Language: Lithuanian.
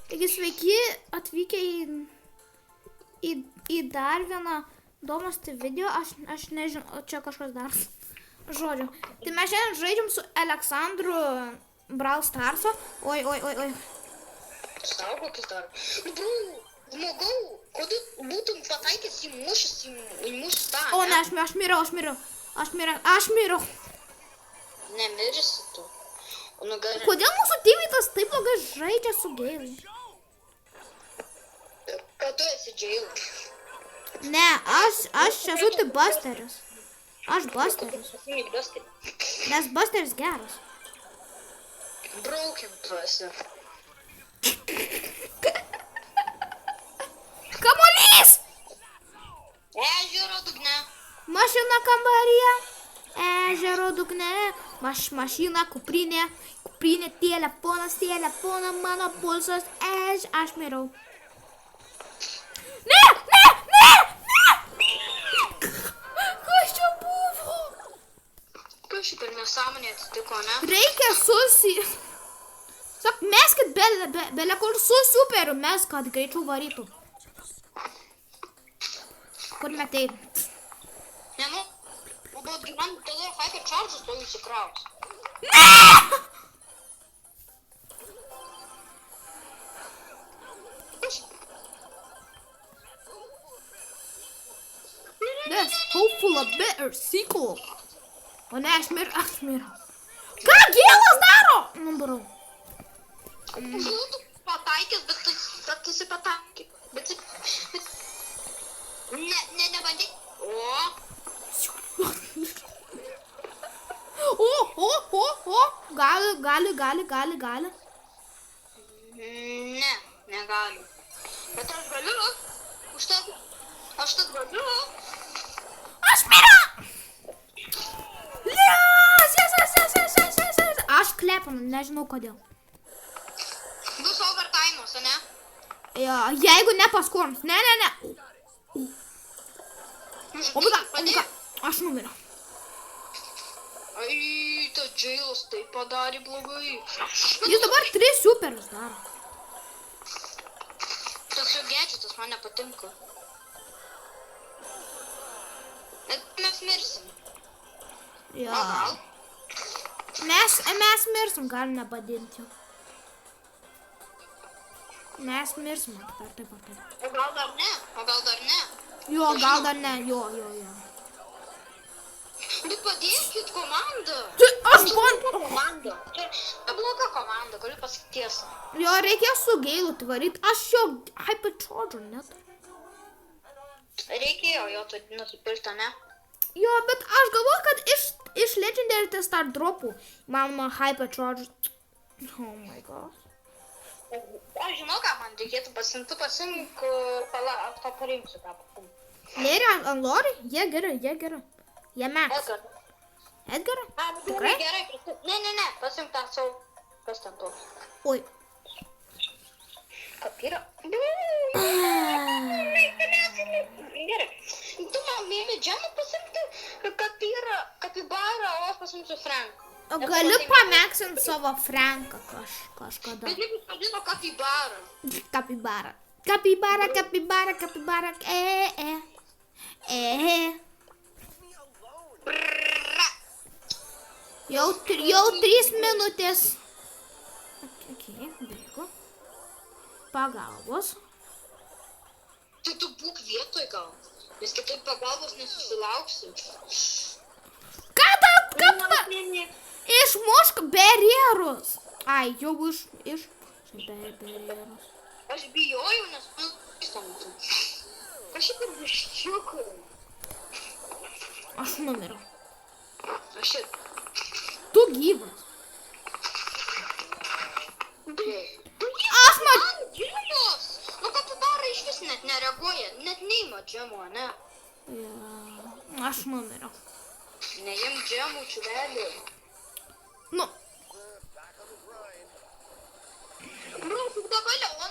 Taigi sveiki atvykę į dar vieną įdomų video. Aš nežinau, čia kažkas dar. Žodžiu. Tai mes šiandien žaidžiam su Aleksandru Brawl Starso. Oi. Saugokis dar. Žmogau, kodėl būtum pataikęs į mūsų tą? O ne, aš miriau. Nemirsi tu. Kodėl mūsų teammates taip blogai žaidžia su Gailai? Kad tu esi Jailai. Ne, aš esu tik Busteris. Aš Busteris. Nes Busteris geras. Broken tu esi. Kamuolys! Ežero dugne. Mašina kambaryje. Ežero dugne. Mašina, kuprinė, telefonas, mano pulsas. Aš mirau. Ne! Kas čia buvo? Kas šitą nesąmonė atsitiko, ne? Reikia Sak, meskit belė kur su superiu, mes kad greičiau varytų. Kur metai? Ne, bet man tada Hyper Charges to įsikraus. Ne! There's hope for a better sequel. O ne, aš mirau. Ką Gėlas daro? Nubarau. Būtų pataikęs, bet tu esi pataikęs. Bet... Nebandyk. O. Gali. Ne, negali. Bet aš galiu. Aš tad galiu. Aš mirau! Yes! Aš klepinu, nežinau kodėl. Bus overtime'us, ne? Jo, jeigu nepaskorums. Ne. O my God, aš numiriau. Ai, ta Jailas tai padarė blogai. Jis dabar 3 superius daro. Tas jo gadgetas man nepatinka. Mes mirsim. Jo. O gal? Mes mirsim, gal nebadinti. Mes mirsim, ar taip. O gal dar ne? Jo, gal dar ne, jo. Bet padėkit komandą. Aš bandu. Komanda. Čia bloga komanda, galiu pasakyti tiesą. Jo, reikės su Gailu tvaryti. Aš jo Hypercharger net. Reikėjo jo nusipirkti, ne? Jo, bet aš galvoju, kad iš Legendary Testar dropų manoma Hypercharger. Oh my God. Aš žinau, ką man reikėtų pasimti. Tu pasimk, tą parinksiu tą pasimti. Nėra, Lori? Jie gerai. Jie mes. Edgarą? Tikrai? Gerai, ne, pasimk tą savo. Kas ten toks? Oi. Kapyra. Gerai. Tu man mėmė džemą pasimti kapibara, o aš pasimsiu Franką. O gali pamėksint savo Franką kažkada. Bet jeigu pavadino kapibara. Kapibara. Jau 3 minutės. Okay, bėgu. Pagalbos. Tai tu būk vietoj gal, nes kitaip pagalbos nesusilauksi. Ką išmušk barjerus. Ai, jau iš barjerus. Aš bijojau, nes nuistamtų. Kažkaip ir viščiukai. Aš numiriau. Aš ir... Tu gyvas. Aš man džiamos! Nu, kapibara iš vis net nereaguoja, net neima džiamo, ne? Ja, aš numiriau. Neim džiamų, čiuvelį. Nu. Bro, tu dabar Leoną